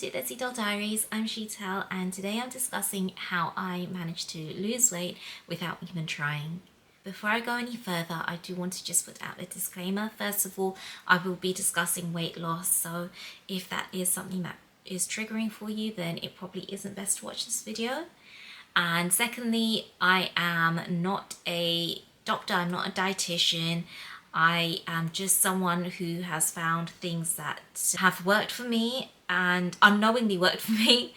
to Desi Doll Diaries. I'm Sheetal and today I'm discussing how I managed to lose weight without even trying. Before I go any further, I do want to just put out a disclaimer. First of all, I will be discussing weight loss, so if that is something that is triggering for you, then it probably isn't best to watch this video. And secondly, I am not a doctor, I'm not a dietitian. I am just someone who has found things that have worked for me and unknowingly worked for me,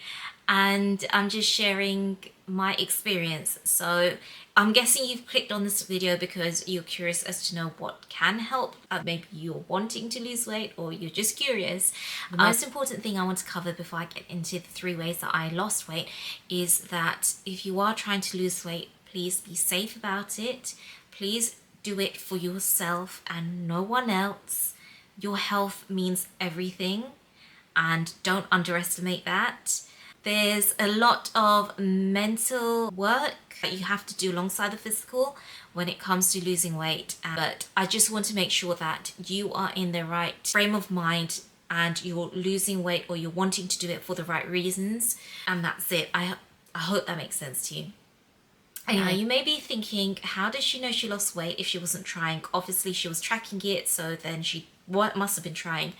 and I'm just sharing my experience. So I'm guessing you've clicked on this video because you're curious as to know what can help. Maybe you're wanting to lose weight or you're just curious. The most important thing I want to cover before I get into the 3 ways that I lost weight is that if you are trying to lose weight, please be safe about it. Please do it for yourself and no one else. Your health means everything, and don't underestimate that. There's a lot of mental work that you have to do alongside the physical when it comes to losing weight. But I just want to make sure that you are in the right frame of mind and you're losing weight or you're wanting to do it for the right reasons. And that's it. I hope that makes sense to you. Anyway, you may be thinking, how does she know she lost weight if she wasn't trying? Obviously, she was tracking it, so then she must have been trying.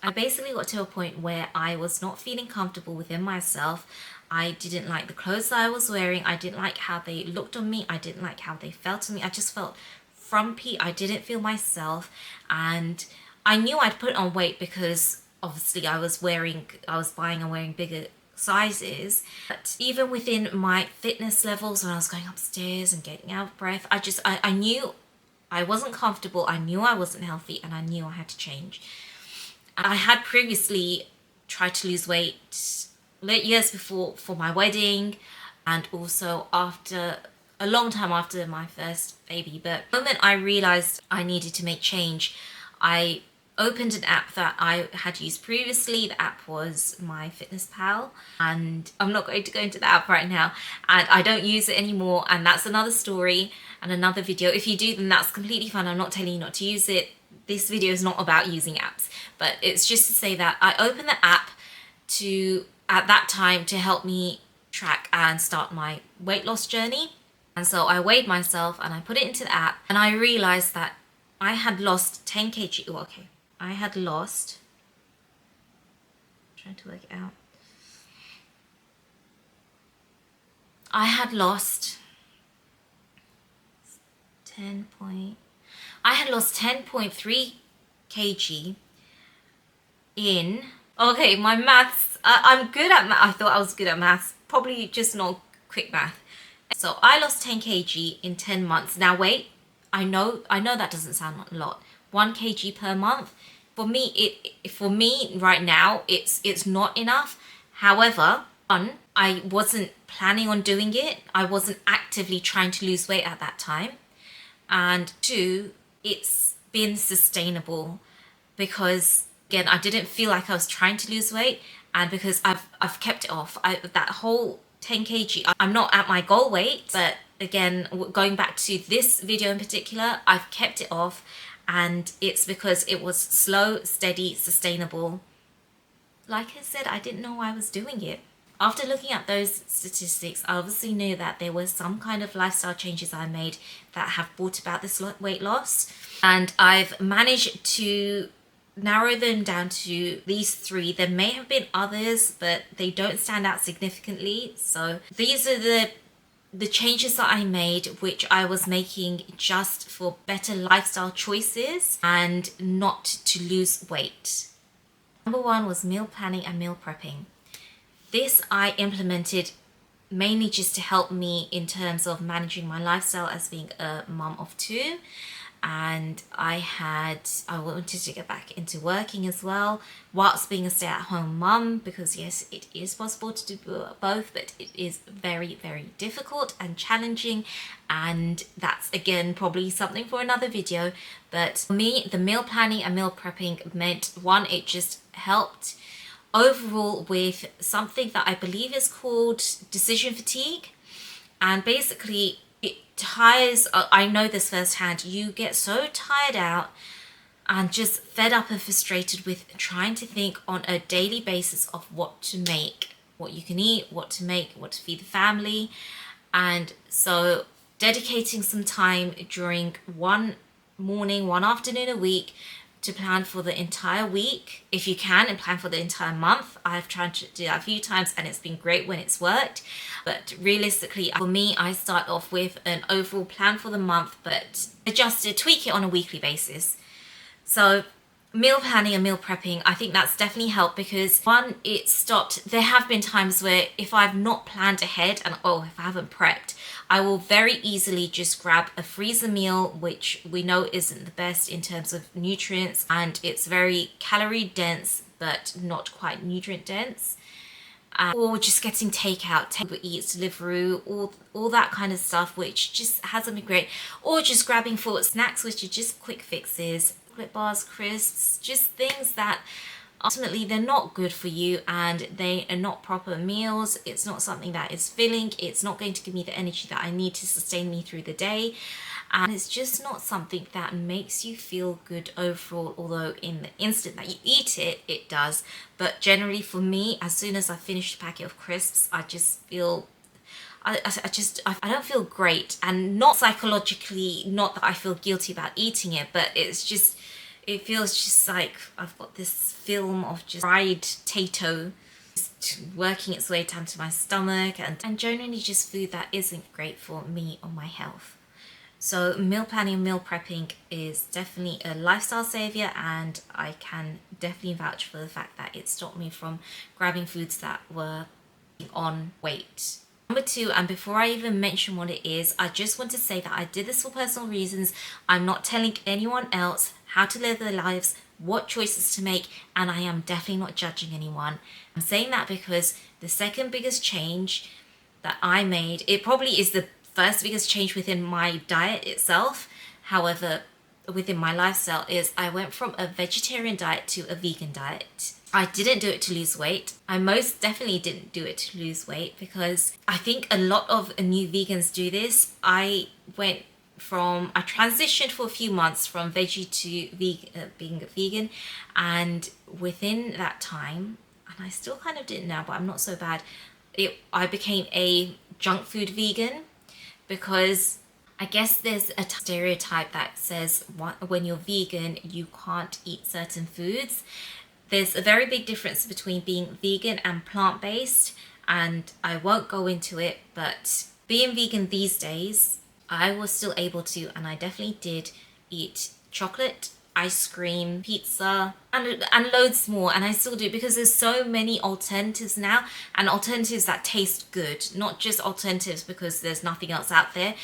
I basically got to a point where I was not feeling comfortable within myself. I didn't like the clothes that I was wearing. I didn't like how they looked on me. I didn't like how they felt on me. I just felt frumpy. I didn't feel myself. And I knew I'd put on weight because obviously I was buying and wearing bigger sizes. But even within my fitness levels, when I was going upstairs and getting out of breath, I knew I wasn't comfortable. I knew I wasn't healthy, and I knew I had to change. I had previously tried to lose weight late years before for my wedding, and also after a long time after my first baby. But the moment I realized I needed to make change, I opened an app that I had used previously. The app was MyFitnessPal, and I'm not going to go into the app right now, and I don't use it anymore, and that's another story and another video. If you do, then that's completely fine. I'm not telling you not to use it. This video is not about using apps, but it's just to say that I opened the app at that time to help me track and start my weight loss journey. And so I weighed myself and I put it into the app, and I realized that I had lost 10 kg. Oh, okay. I had lost, trying to work it out. I had lost 10.3 kg in, okay, my maths, I'm good at math. I thought I was good at maths, probably just not quick math. So I lost 10 kg in 10 months. Now wait, I know that doesn't sound like a lot. 1 kg per month. For me right now, it's not enough. However, one, I wasn't planning on doing it. I wasn't actively trying to lose weight at that time. And 2, it's been sustainable because, again, I didn't feel like I was trying to lose weight, and because I've kept it off. That whole 10 kg, I'm not at my goal weight, but again, going back to this video in particular, I've kept it off, and it's because it was slow, steady, sustainable. Like I said, I didn't know I was doing it. After looking at those statistics, I obviously knew that there was some kind of lifestyle changes I made that have brought about this weight loss. And I've managed to narrow them down to these 3. There may have been others, but they don't stand out significantly. So these are the changes that I made, which I was making just for better lifestyle choices and not to lose weight. Number 1 was meal planning and meal prepping. This I implemented mainly just to help me in terms of managing my lifestyle as being a mum of 2. And I wanted to get back into working as well whilst being a stay-at-home mum, because yes, it is possible to do both, but it is very, very difficult and challenging, and that's again probably something for another video. But for me, the meal planning and meal prepping meant, 1, it just helped overall with something that I believe is called decision fatigue, and basically it tires, I know this firsthand, you get so tired out and just fed up and frustrated with trying to think on a daily basis of what to make, what you can eat, what to make, what to feed the family. And so dedicating some time during one morning, one afternoon a week to plan for the entire week, if you can, and plan for the entire month. I've tried to do that a few times and it's been great when it's worked. But realistically, for me, I start off with an overall plan for the month, but tweak it on a weekly basis. So meal planning and meal prepping, I think that's definitely helped because one, it stopped. There have been times where if I've not planned ahead and if I haven't prepped, I will very easily just grab a freezer meal, which we know isn't the best in terms of nutrients, and it's very calorie dense but not quite nutrient dense. Or just getting takeout, Uber Eats, Deliveroo, all that kind of stuff, which just hasn't been great. Or just grabbing for snacks, which are just quick fixes, chocolate bars, crisps, just things that ultimately they're not good for you and they are not proper meals. It's not something that is filling. It's not going to give me the energy that I need to sustain me through the day. And it's just not something that makes you feel good overall, although in the instant that you eat it, it does. But generally for me, as soon as I finish a packet of crisps, I just feel I don't feel great, and not psychologically, not that I feel guilty about eating it, but it feels just like I've got this film of just fried potato just working its way down to my stomach, and generally just food that isn't great for me or my health. So meal planning and meal prepping is definitely a lifestyle savior, and I can definitely vouch for the fact that it stopped me from grabbing foods that were on weight. Number two, and before I even mention what it is, I just want to say that I did this for personal reasons. I'm not telling anyone else how to live their lives, what choices to make, and I am definitely not judging anyone. I'm saying that because the second biggest change that I made, it probably is the first biggest change within my diet itself, however, within my lifestyle, is I went from a vegetarian diet to a vegan diet. I didn't do it to lose weight. I most definitely didn't do it to lose weight because I think a lot of new vegans do this. I transitioned for a few months from veggie to being a vegan, and within that time, and I still kind of didn't now, but I'm not so bad, I became a junk food vegan because I guess there's a stereotype that says when you're vegan, you can't eat certain foods. There's a very big difference between being vegan and plant-based, and I won't go into it, but being vegan these days, I was still able to, and I definitely did, eat chocolate, ice cream, pizza, and loads more, and I still do because there's so many alternatives now, and alternatives that taste good, not just alternatives because there's nothing else out there.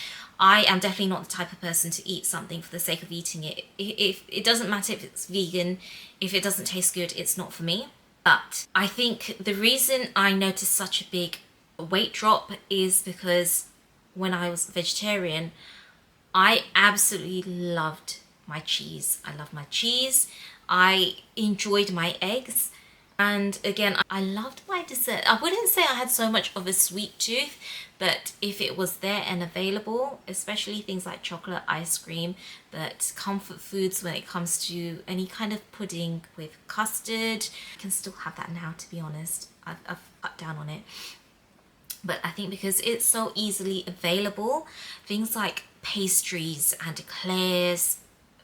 I am definitely not the type of person to eat something for the sake of eating it. If it doesn't matter if it's vegan, if it doesn't taste good, it's not for me. But I think the reason I noticed such a big weight drop is because when I was vegetarian, I absolutely loved my cheese. I love my cheese. I enjoyed my eggs. And again, I loved my dessert. I wouldn't say I had so much of a sweet tooth, but if it was there and available, especially things like chocolate, ice cream, but comfort foods when it comes to any kind of pudding with custard, I can still have that now, to be honest. I've cut down on it. But I think because it's so easily available, things like pastries and eclairs,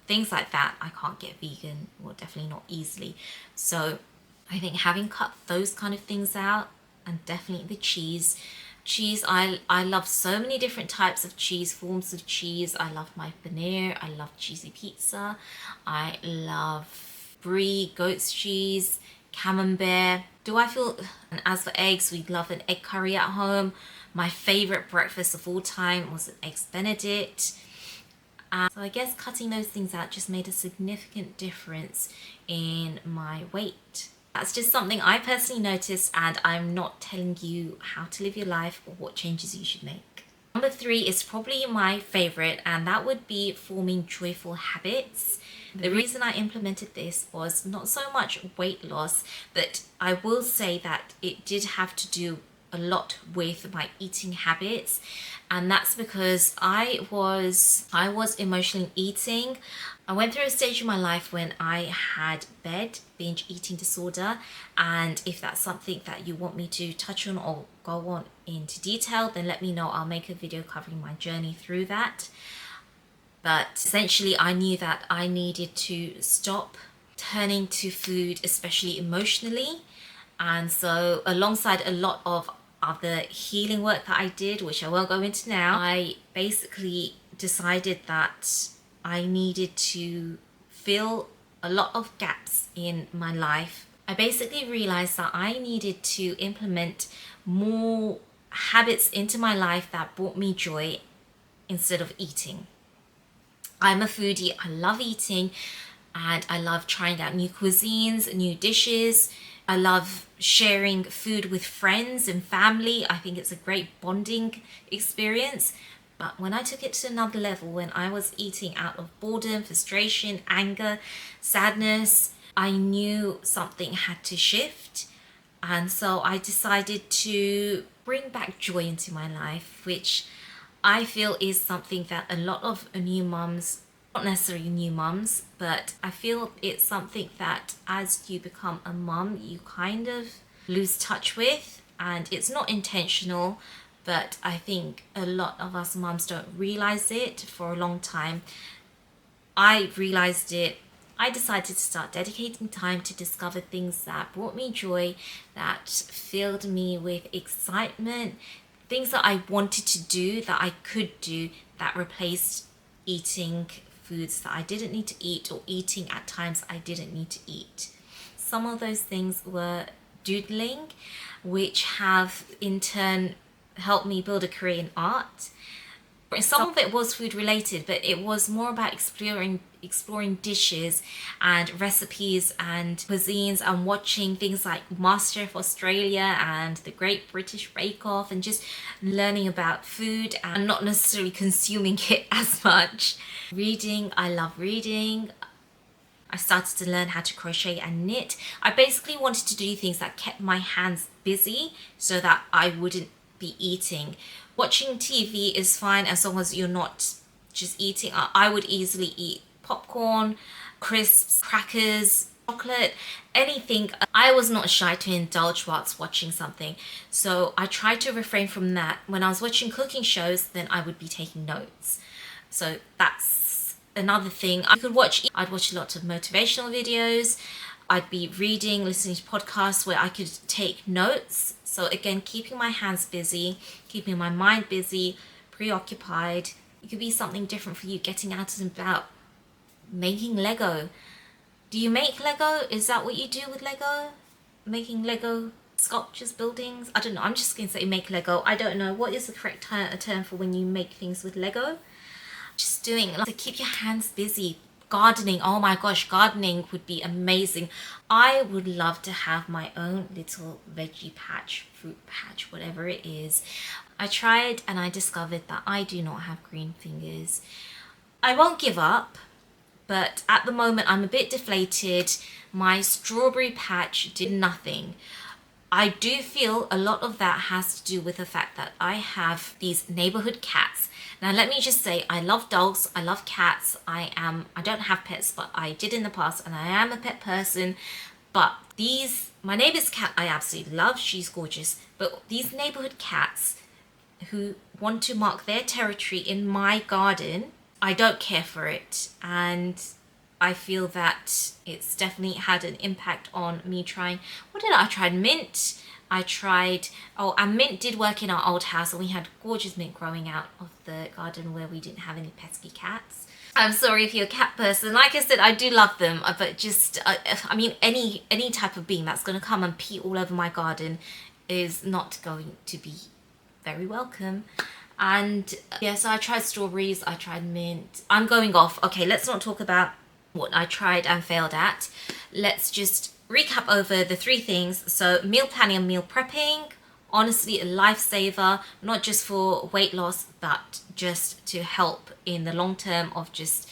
things like that, I can't get vegan, or definitely not easily. So I think having cut those kind of things out, and definitely the cheese, I love so many different types of cheese, forms of cheese. I love my paneer, I love cheesy pizza, I love brie, goat's cheese, camembert. And as for eggs, we love an egg curry at home. My favorite breakfast of all time was an eggs benedict. So I guess cutting those things out just made a significant difference in my weight. That's just something I personally noticed, and I'm not telling you how to live your life or what changes you should make. Number three is probably my favorite, and that would be forming joyful habits. The reason I implemented this was not so much weight loss, but I will say that it did have to do a lot with my eating habits, and that's because I was emotionally eating. I went through a stage in my life when I had binge eating disorder, and if that's something that you want me to touch on or go on into detail, then let me know. I'll make a video covering my journey through that. But essentially I knew that I needed to stop turning to food, especially emotionally. And so alongside a lot of other healing work that I did, which I won't go into now, I basically decided that I needed to fill a lot of gaps in my life. I basically realized that I needed to implement more habits into my life that brought me joy instead of eating. I'm a foodie, I love eating, and I love trying out new cuisines, new dishes. I love sharing food with friends and family. I think it's a great bonding experience. But when I took it to another level, when I was eating out of boredom, frustration, anger, sadness, I knew something had to shift. And so I decided to bring back joy into my life, which I feel is something that a lot of new mums, not necessarily new mums, but I feel it's something that as you become a mum, you kind of lose touch with, and it's not intentional, but I think a lot of us mums don't realize it for a long time. I realized it. I decided to start dedicating time to discover things that brought me joy, that filled me with excitement, things that I wanted to do, that I could do, that replaced eating foods that I didn't need to eat or eating at times I didn't need to eat. Some of those things were doodling, which have in turn helped me build a career in art. Some of it was food related, but it was more about exploring dishes and recipes and cuisines, and watching things like MasterChef Australia and the Great British Bake Off, and just learning about food and not necessarily consuming it as much. Reading, I love reading. I started to learn how to crochet and knit. I basically wanted to do things that kept my hands busy so that I wouldn't be eating. Watching TV is fine as long as you're not just eating. I would easily eat popcorn, crisps, crackers, chocolate, anything. I was not shy to indulge whilst watching something. So I tried to refrain from that. When I was watching cooking shows, then I would be taking notes. So that's another thing. I'd watch lots of motivational videos. I'd be reading, listening to podcasts where I could take notes. So again, keeping my hands busy, keeping my mind busy, preoccupied. It could be something different for you, getting out and about, making Lego. Do you make Lego? Is that what you do with Lego? Making Lego sculptures, buildings? I don't know. I'm just going to say make Lego. I don't know. What is the correct term for when you make things with Lego? Just doing, like, to keep your hands busy. Gardening, oh my gosh, gardening would be amazing. I would love to have my own little veggie patch, fruit patch, whatever it is. I tried and I discovered that I do not have green fingers. I won't give up, but at the moment I'm a bit deflated. My strawberry patch did nothing. I do feel a lot of that has to do with the fact that I have these neighborhood cats. Now let me just say, I love dogs, I love cats. I don't have pets, but I did in the past, and I am a pet person. But my neighbor's cat I absolutely love, she's gorgeous. But these neighborhood cats who want to mark their territory in my garden, I don't care for it. And I feel that it's definitely had an impact on me trying. I tried mint. And mint did work in our old house, and we had gorgeous mint growing out of the garden where we didn't have any pesky cats. I'm sorry if you're a cat person. Like I said, I do love them, but just, any type of being that's going to come and pee all over my garden is not going to be very welcome. And yeah, so I tried strawberries, I tried mint. I'm going off. Okay, let's not talk about what I tried and failed at. Let's just recap over the 3 things. So meal planning and meal prepping, honestly a lifesaver, not just for weight loss, but just to help in the long term of just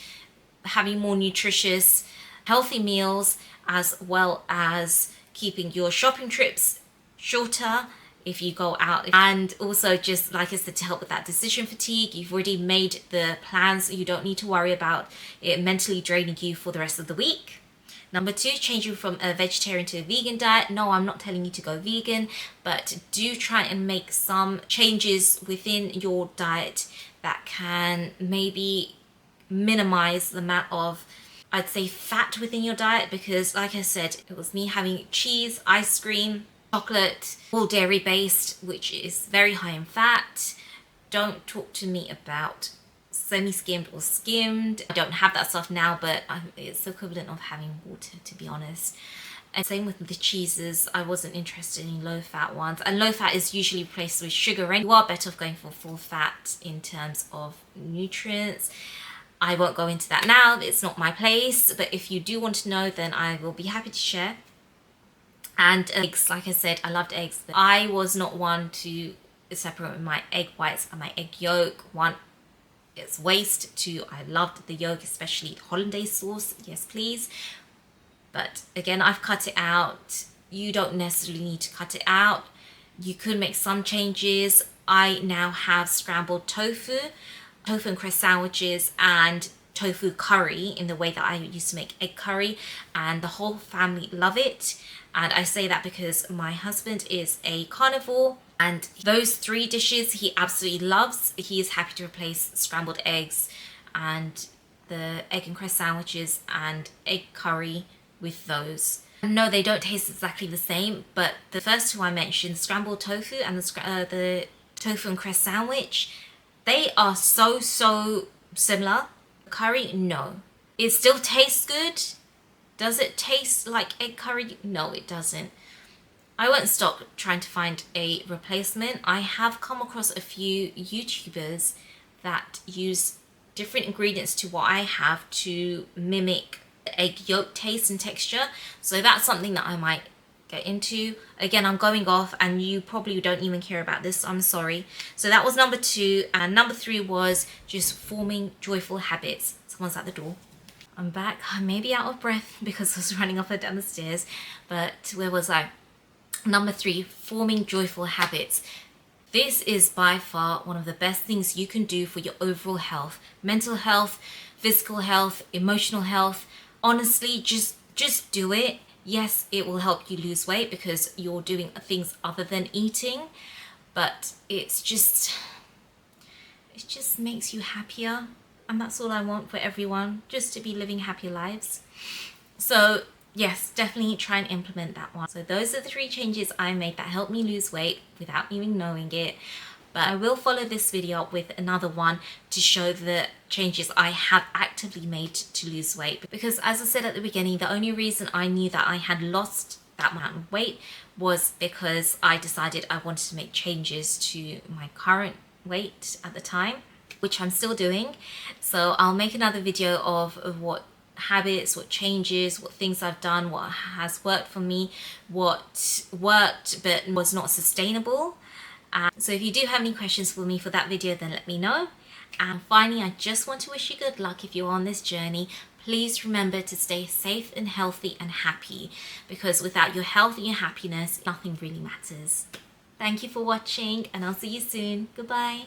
having more nutritious, healthy meals, as well as keeping your shopping trips shorter. if you go out. And also, just like I said, to help with that decision fatigue, you've already made the plans, you don't need to worry about it mentally draining you for the rest of the week. Number 2, changing from a vegetarian to a vegan diet. No, I'm not telling you to go vegan, but do try and make some changes within your diet that can maybe minimize the amount of, I'd say, fat within your diet, because like I said, it was me having cheese, ice cream, chocolate, all dairy based, which is very high in fat. Don't talk to me about semi-skimmed or skimmed. I don't have that stuff now, but it's the equivalent of having water, to be honest. And same with the cheeses, I wasn't interested in low fat ones, and low fat is usually replaced with sugar, and you are better off going for full fat in terms of nutrients. I won't go into that now, it's not my place, but if you do want to know, then I will be happy to share. And eggs, like I said, I loved eggs. I was not one to separate my egg whites and my egg yolk. One, it's waste. 2, I loved the yolk, especially hollandaise sauce. Yes, please. But again, I've cut it out. You don't necessarily need to cut it out. You could make some changes. I now have scrambled tofu and cress sandwiches, and tofu curry in the way that I used to make egg curry, and the whole family love it. And I say that because my husband is a carnivore, and those 3 dishes he absolutely loves. He is happy to replace scrambled eggs and the egg and cress sandwiches and egg curry with those. No, they don't taste exactly the same, but the first 2 I mentioned, scrambled tofu and the tofu and cress sandwich, they are so similar. Curry, no. It still tastes good. Does it taste like egg curry? No, it doesn't. I won't stop trying to find a replacement. I have come across a few YouTubers that use different ingredients to what I have to mimic the egg yolk taste and texture. So that's something that I might get into. Again, I'm going off and you probably don't even care about this, I'm sorry. So that was number 2, and number 3 was just forming joyful habits. Someone's at the door. I'm back. I may be out of breath because I was running up and down the stairs, but where was I? Number 3, forming joyful habits. This is by far one of the best things you can do for your overall health, mental health, physical health, emotional health. Honestly, just do it. Yes, it will help you lose weight because you're doing things other than eating, but it just makes you happier, and that's all I want for everyone, just to be living happier lives. So yes, definitely try and implement that one. So those are the 3 changes I made that helped me lose weight without even knowing it. But I will follow this video up with another one to show the changes I have actively made to lose weight. Because as I said at the beginning, the only reason I knew that I had lost that amount of weight was because I decided I wanted to make changes to my current weight at the time, which I'm still doing. So I'll make another video of what habits, what changes, what things I've done, what has worked for me, what worked but was not sustainable. So if you do have any questions for me for that video, then let me know. And finally, I just want to wish you good luck if you're on this journey. Please remember to stay safe and healthy and happy, because without your health and your happiness, nothing really matters. Thank you for watching, and I'll see you soon. Goodbye.